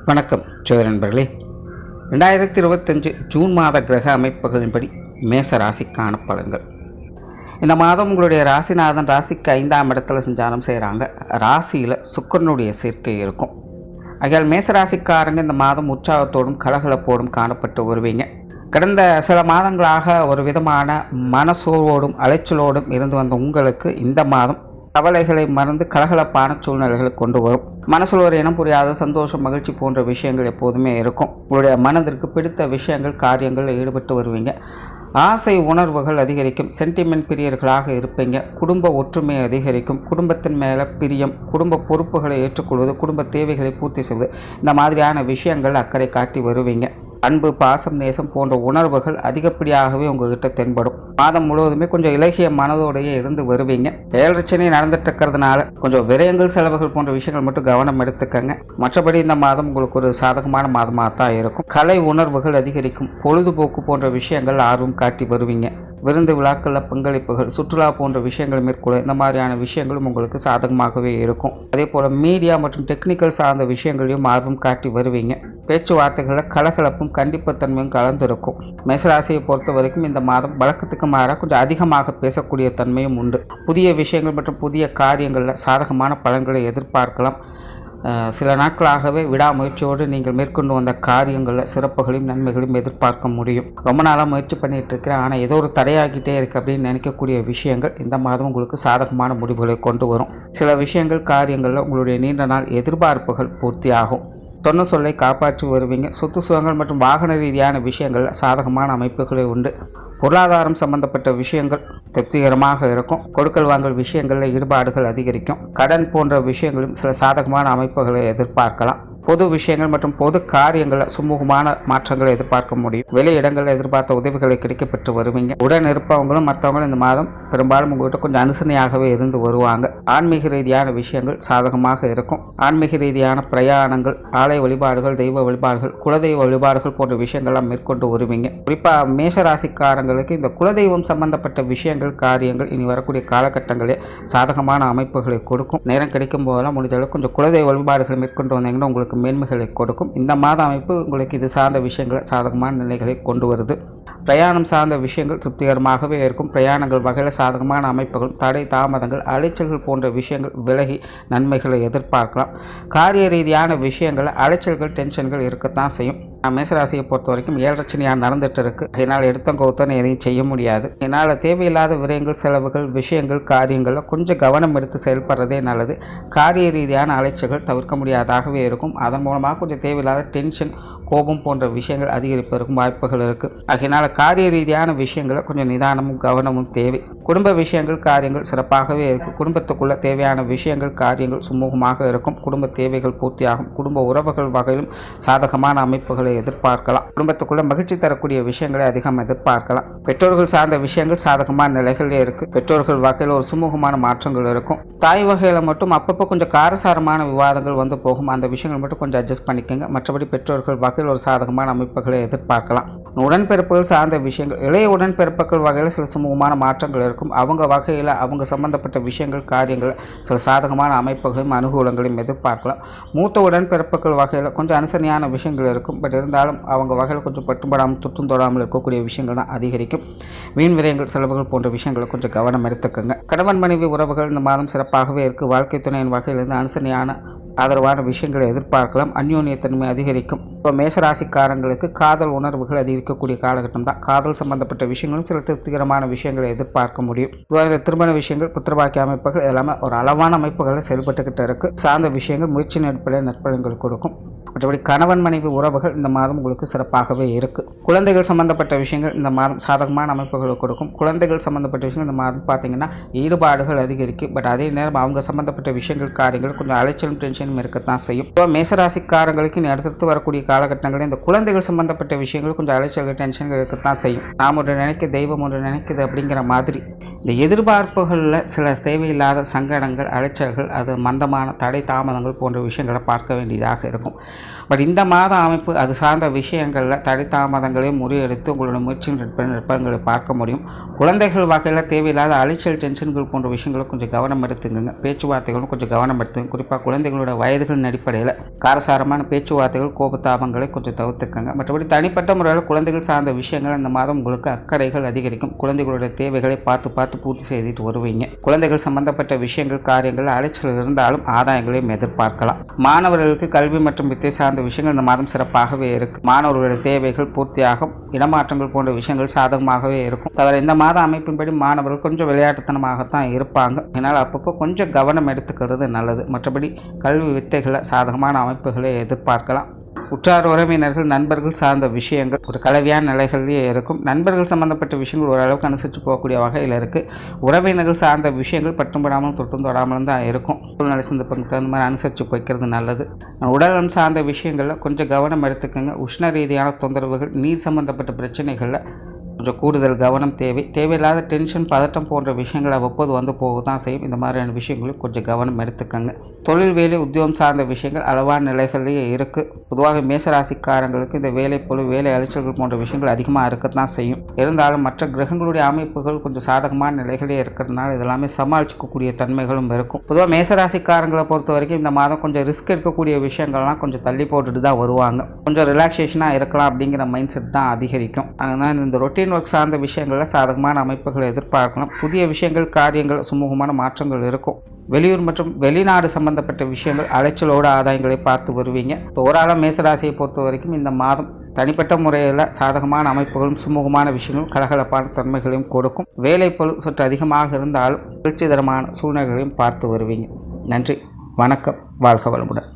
வணக்கம் சோதர நண்பர்களே. 2025 ஜூன் மாத கிரக அமைப்புகளின்படி மேச ராசிக்கான பலன்கள். இந்த மாதம் உங்களுடைய ராசிநாதன் ராசிக்கு 5ஆம் இடத்துல சஞ்சாரம் செய்கிறாங்க. ராசியில் சுக்கிரனுடைய சேர்க்கை இருக்கும். ஆகையால் மேசராசிக்காரங்க இந்த மாதம் உற்சாகத்தோடும் கலகலப்போடும் காணப்பட்டு வருவீங்க. கடந்த சில மாதங்களாக ஒரு விதமான மனசோர்வோடும் அலைச்சலோடும் இருந்து வந்த உங்களுக்கு இந்த மாதம் கவலைகளை மறந்து கலகலப்பான சூழ்நிலைகளை கொண்டு வரும். மனசில் ஒரு இனம் புரியாத சந்தோஷம், மகிழ்ச்சி போன்ற விஷயங்கள் எப்போதுமே இருக்கும். உங்களுடைய மனதிற்கு பிடித்த விஷயங்கள், காரியங்களில் ஈடுபட்டு வருவீங்க. ஆசை உணர்வுகள் அதிகரிக்கும். சென்டிமெண்ட் பிரியர்களாக இருப்பீங்க. குடும்ப ஒற்றுமை அதிகரிக்கும். குடும்பத்தின் மேலே பிரியம், குடும்ப பொறுப்புகளை ஏற்றுக்கொள்வது, குடும்ப தேவைகளை பூர்த்தி செய்வது, இந்த மாதிரியான விஷயங்கள் அக்கறை காட்டி வருவீங்க. அன்பு, பாசம், நேசம் போன்ற உணர்வுகள் அதிகப்படியாகவே உங்ககிட்ட தென்படும். மாதம் முழுவதுமே கொஞ்சம் இலகிய மனதோடையே இருந்து வருவீங்க. ஏழரை நடந்துட்டு இருக்கிறதுனால கொஞ்சம் விரயங்கள், செலவுகள் போன்ற விஷயங்கள் மட்டும் கவனம் எடுத்துக்கங்க. மற்றபடி இந்த மாதம் உங்களுக்கு ஒரு சாதகமான மாதமாக தான் இருக்கும். கலை உணர்வுகள் அதிகரிக்கும். பொழுதுபோக்கு போன்ற விஷயங்கள் ஆர்வம் காட்டி வருவீங்க. விருந்து, விழாக்களில் பங்களிப்புகள், சுற்றுலா போன்ற விஷயங்கள் மேற்கொள்ள இந்த மாதிரியான விஷயங்களும் உங்களுக்கு சாதகமாகவே இருக்கும். அதே போல் மீடியா மற்றும் டெக்னிக்கல் சார்ந்த விஷயங்களையும் ஆர்வம் காட்டி வருவீங்க. பேச்சுவார்த்தைகளில் கலகலப்பும் கண்டிப்புத்தன்மையும் கலந்திருக்கும். மேசராசியை பொறுத்த வரைக்கும் இந்த மாதம் வழக்கத்துக்கு மாறாக கொஞ்சம் அதிகமாக பேசக்கூடிய தன்மையும் உண்டு. புதிய விஷயங்கள் மற்றும் புதிய காரியங்களில் சாதகமான பலன்களை எதிர்பார்க்கலாம். சில நாட்களாகவே விடாமுயற்சியோடு நீங்கள் மேற்கொண்டு வந்த காரியங்களில் சிறப்புகளையும் நன்மைகளையும் எதிர்பார்க்க முடியும். ரொம்ப நாளாக முயற்சி பண்ணிகிட்டு இருக்கிறேன், ஆனால் ஏதோ ஒரு தடையாகிட்டே இருக்குது அப்படின்னு நினைக்கக்கூடிய விஷயங்கள் இந்த மாதம் உங்களுக்கு சாதகமான முடிவுகளை கொண்டு வரும். சில விஷயங்கள், காரியங்களில் உங்களுடைய நீண்ட நாள் எதிர்பார்ப்புகள் பூர்த்தியாகும். சொன்ன சொல்லை காப்பாற்றி வருவீங்க. சொத்து சுகங்கள் மற்றும் வாகன ரீதியான விஷயங்களில் சாதகமான அமைப்புகளே உண்டு. பொருளாதாரம் சம்பந்தப்பட்ட விஷயங்கள் திருப்திகரமாக இருக்கும். கொடுக்கல் வாங்கல் விஷயங்களில் ஈடுபாடுகள் அதிகரிக்கும். கடன் போன்ற விஷயங்களும் சில சாதகமான அமைப்புகளை எதிர்பார்க்கலாம். பொது விஷயங்கள் மற்றும் பொது காரியங்களில் சுமூகமான மாற்றங்களை எதிர்பார்க்க முடியும். வெளி இடங்களில் எதிர்பார்த்த உதவிகளை கிடைக்கப்பெற்று வருவீங்க. உடன் இருப்பவங்களும் மற்றவங்களும் இந்த மாதம் பெரும்பாலும் உங்கள்கிட்ட கொஞ்சம் அனுசரணையாகவே இருந்து வருவாங்க. ஆன்மீக ரீதியான விஷயங்கள் சாதகமாக இருக்கும். ஆன்மீக ரீதியான பிரயாணங்கள், ஆலய வழிபாடுகள், தெய்வ வழிபாடுகள், குலதெய்வ வழிபாடுகள் போன்ற விஷயங்கள்லாம் மேற்கொண்டு வருவீங்க. குறிப்பாக மேஷராசிக்காரங்களுக்கு இந்த குலதெய்வம் சம்பந்தப்பட்ட விஷயங்கள், காரியங்கள் இனி வரக்கூடிய காலகட்டங்களே சாதகமான அமைப்புகளை கொடுக்கும். நேரம் கிடைக்கும் போதெல்லாம் முடிஞ்சளவுக்கு கொஞ்சம் குலதெய்வ வழிபாடுகளை மேற்கொண்டு வந்தீங்கன்னா உங்களுக்கு மேன்மைகளை கொடுக்கும். இந்த மாத அமைப்பு உங்களுக்கு இது சார்ந்த விஷயங்களை சாதகமான நிலைகளை கொண்டு வருது. பிரயாணம் சார்ந்த விஷயங்கள் திருப்திகரமாகவே இருக்கும். பிரயாணங்கள் வகையில் சாதகமான அமைப்புகள், தடை தாமதங்கள், அலைச்சல்கள் போன்ற விஷயங்கள் விலகி நன்மைகளை எதிர்பார்க்கலாம். காரிய ரீதியான விஷயங்கள், அலைச்சல்கள், டென்ஷன்கள் இருக்கத்தான் செய்யும். மேசராசியை பொறுத்த வரைக்கும் ஏழரை நடந்துட்டு இருக்கு. என்னால் எடுத்தங்கவுத்தனை எதையும் செய்ய முடியாது. என்னால் தேவையில்லாத விரயங்கள், செலவுகள், விஷயங்கள், காரியங்களில் கொஞ்சம் கவனம் எடுத்து செயல்படுறதே நல்லது. காரிய ரீதியான அலைச்சல்கள் தவிர்க்க முடியாதாகவே இருக்கும். அதன் மூலமாக கொஞ்சம் தேவையில்லாத டென்ஷன், கோபம் போன்ற விஷயங்கள் அதிகரிப்பதற்கும் வாய்ப்புகள் இருக்குது. அதனால் காரிய ரீதியான விஷயங்களை கொஞ்சம் நிதானமும் கவனமும் தேவை. குடும்ப விஷயங்கள், காரியங்கள் சிறப்பாகவே இருக்கும். குடும்பத்துக்குள்ள தேவையான விஷயங்கள், காரியங்கள் சுமூகமாக இருக்கும். குடும்ப தேவைகள் பூர்த்தியாகும். குடும்ப உறவுகள் வகையிலும் சாதகமான அமைப்புகளை எதிர்பார்க்கலாம். குடும்பத்துக்குள்ள மகிழ்ச்சி தரக்கூடிய விஷயங்களை அதிகம் எதிர்பார்க்கலாம். பெற்றோர்கள் சார்ந்த விஷயங்கள் சாதகமான நிலைகளே இருக்கு. பெற்றோர்கள் வகையில் ஒரு சுமூகமான மாற்றங்கள் இருக்கும். தாய் வகையில மட்டும் அப்பப்போ கொஞ்சம் காரசாரமான விவாதங்கள் வந்து போகும். அந்த விஷயங்கள் மட்டும் கொஞ்சம் அட்ஜஸ்ட் பண்ணிக்கோங்க. மற்றபடி பெற்றோர்கள் வகையில் ஒரு சாதகமான அமைப்புகளை எதிர்பார்க்கலாம். உடன்பிறப்புகள் சார்ந்த விஷயங்கள், இளைய உடன்பிறப்புகள் வகையில் சில சுமூகமான மாற்றங்கள் இருக்கும். அவங்க வகையில் அவங்க சம்பந்தப்பட்ட விஷயங்கள், காரியங்கள் சில சாதகமான அமைப்புகளையும் அனுகூலங்களையும் எதிர்பார்க்கலாம். மூத்த உடன்பிறப்புகள் வகையில் கொஞ்சம் அனுசரணையான விஷயங்கள் இருக்கும். பட் இருந்தாலும் அவங்க வகையில் கொஞ்சம் பட்டுப்படாமல் துற்றும் தொடாமல் இருக்கக்கூடிய விஷயங்கள் தான் அதிகரிக்கும். வீண் விரயங்கள், செலவுகள் போன்ற விஷயங்களை கொஞ்சம் கவனம் எடுத்துக்கோங்க. கணவன் மனைவி உறவுகள் இந்த மாதம் சிறப்பாகவே இருக்குது. வாழ்க்கை துணையின் வகையிலிருந்து அனுசரணையான ஆதரவான விஷயங்களை எதிர்பார்க்கலாம். அந்யோன்யத்தன்மை அதிகரிக்கும். இப்போ மேசராசிக்காரங்களுக்கு காதல் உணர்வுகள் அதிகரிக்கக்கூடிய காலகட்டம் தான். காதல் சம்பந்தப்பட்ட விஷயங்களும் சில திருப்திகரமான விஷயங்களை எதிர்பார்க்க முடியும். திருமண விஷயங்கள், புத்திரபாக்கிய அமைப்புகள் எல்லாமே ஒரு அளவான அமைப்புகளை செயல்பட்டுக்கிட்டு இருக்கு. சார்ந்த விஷயங்கள் முயற்சியின் அடிப்படையில் நற்பலன்கள் கொடுக்கும். மற்றபடி கணவன் மனைவி உறவுகள் இந்த மாதம் உங்களுக்கு சிறப்பாகவே இருக்குது. குழந்தைகள் சம்பந்தப்பட்ட விஷயங்கள் இந்த மாதம் சாதகமான அமைப்புகளை கொடுக்கும். குழந்தைகள் சம்பந்தப்பட்ட விஷயங்கள் இந்த மாதம் பார்த்தீங்கன்னா ஈடுபாடுகள் அதிகரிக்கும். பட் அதே நேரம் அவங்க சம்பந்தப்பட்ட விஷயங்கள், காரியங்கள் கொஞ்சம் அலைச்சலும் டென்ஷனும் இருக்கத்தான் செய்யும். இப்போ மேசராசிக்காரங்களுக்கு அடுத்தடுத்து வரக்கூடிய காலகட்டங்களில் இந்த குழந்தைகள் சம்பந்தப்பட்ட விஷயங்கள் கொஞ்சம் அலைச்சல்கள், டென்ஷன்கள் இருக்கத்தான் செய்யும். நாம் ஒன்று நினைக்க தெய்வம் ஒன்று நினைக்குது அப்படிங்கிற மாதிரி இந்த எதிர்பார்ப்புகளில் சில தேவையில்லாத சங்கடங்கள், அலைச்சல்கள், அது மந்தமான தடை தாமதங்கள் போன்ற விஷயங்களை பார்க்க வேண்டியதாக இருக்கும். பட் இந்த மாத அமைப்பு அது சார்ந்த விஷயங்களில் தடை தாமதங்களையும் முறியடித்து உங்களுடைய முயற்சியின் நற்பலன்களை பார்க்க முடியும். குழந்தைகள் வகையில் தேவையில்லாத அலைச்சல், டென்ஷன்கள் போன்ற விஷயங்களும் கொஞ்சம் கவனம் எடுத்துங்க. பேச்சுவார்த்தைகளும் கொஞ்சம் கவனம் எடுத்துங்க. குறிப்பாக குழந்தைகளோட வயதுகளின் அடிப்படையில் காரசாரமான பேச்சுவார்த்தைகள், கோபத்தாபங்களை கொஞ்சம் தவிர்த்துக்கங்க. மற்றபடி தனிப்பட்ட முறையில் குழந்தைகள் சார்ந்த விஷயங்கள் இந்த மாதம் உங்களுக்கு அக்கறைகள் அதிகரிக்கும். குழந்தைகளுடைய தேவைகளை பார்த்து பூர்த்தி செய்துட்டு வருவீங்க. குழந்தைகள் சம்பந்தப்பட்ட விஷயங்கள், காரியங்கள் அலைச்சல் இருந்தாலும் ஆதாயங்களையும் எதிர்பார்க்கலாம். மாணவர்களுக்கு கல்வி மற்றும் வித்தை சார்ந்த விஷயங்கள் இந்த மாதம் சிறப்பாகவே இருக்கு. மாணவர்களுடைய தேவைகள் பூர்த்தியாகும். இடமாற்றங்கள் போன்ற விஷயங்கள் சாதகமாகவே இருக்கும். தவிர இந்த மாத அமைப்பின்படி மாணவர்கள் கொஞ்சம் விளையாட்டுத்தனமாகத்தான் இருப்பாங்க. இதனால் அப்பப்போ கொஞ்சம் கவனம் எடுத்துக்கிறது நல்லது. மற்றபடி கல்வி வித்தைகளை சாதகமான அமைப்புகளை எதிர்பார்க்கலாம். உற்றார் உறவினர்கள், நண்பர்கள் சார்ந்த விஷயங்கள் ஒரு கலவையான நிலைகளிலேயே இருக்கும். நண்பர்கள் சம்பந்தப்பட்ட விஷயங்கள் ஓரளவுக்கு அனுசரித்து போகக்கூடிய வகையில் இருக்குது. உறவினர்கள் சார்ந்த விஷயங்கள் பற்றும் படாமலும் தொட்டும் தொடாமலும் தான் இருக்கும். சூழ்நிலை சந்தர்ப்பங்களுக்கு தகுந்த மாதிரி அனுசரித்து போய்க்கிறது நல்லது. உடல்நலம் சார்ந்த விஷயங்களில் கொஞ்சம் கவனம் எடுத்துக்கோங்க. உஷ்ண ரீதியான தொந்தரவுகள், நீர் சம்பந்தப்பட்ட பிரச்சனைகளில் கொஞ்சம் கூடுதல் கவனம் தேவை. தேவையில்லாத டென்ஷன், பதட்டம் போன்ற விஷயங்கள் அவ்வப்போது வந்து போக தான் செய்யும். இந்த மாதிரியான விஷயங்களும் கொஞ்சம் கவனம் எடுத்துக்கங்க. தொழில், வேலை, உத்தியோகம் சார்ந்த விஷயங்கள் அளவான நிலைகளிலேயே இருக்குது. பொதுவாக மேசராசிக்காரங்களுக்கு இந்த வேலை பொழு, வேலை அலைச்சல்கள் போன்ற விஷயங்கள் அதிகமாக இருக்கத்தான் செய்யும். இருந்தாலும் மற்ற கிரகங்களுடைய அமைப்புகள் கொஞ்சம் சாதகமான நிலைகளே இருக்கிறதுனால இதெல்லாமே சமாளிக்கக்கூடிய தன்மைகளும் இருக்கும். பொதுவாக மேசராசிக்காரங்களை பொறுத்த வரைக்கும் இந்த மாதம் கொஞ்சம் ரிஸ்க் எடுக்கக்கூடிய விஷயங்கள்லாம் கொஞ்சம் தள்ளி போட்டுட்டு தான் வருவாங்க. கொஞ்சம் ரிலாக்ஸேஷனாக இருக்கலாம் அப்படிங்கிற மைண்ட் செட் தான் அதிகரிக்கும். அதனால் இந்த ரொட்டீன் ஒர்க் சார்ந்த விஷயங்களில் சாதகமான அமைப்புகளை எதிர்பார்க்கலாம். புதிய விஷயங்கள், காரியங்கள், சுமூகமான மாற்றங்கள் இருக்கும். வெளியூர் மற்றும் வெளிநாடு சம்பந்தப்பட்ட விஷயங்கள் அலைச்சலோடு ஆதாயங்களை பார்த்து வருவீங்க. ஓராளம் மேசராசியை பொறுத்த வரைக்கும் இந்த மாதம் தனிப்பட்ட முறையில் சாதகமான அமைப்புகளும் சுமூகமான விஷயங்களும் கலகலப்பான தன்மைகளையும் கொடுக்கும். வேலை பளு சற்று அதிகமாக இருந்தாலும் திருப்திகரமான சூழ்நிலைகளையும் பார்த்து வருவீங்க. நன்றி, வணக்கம், வாழ்க வளமுடன்.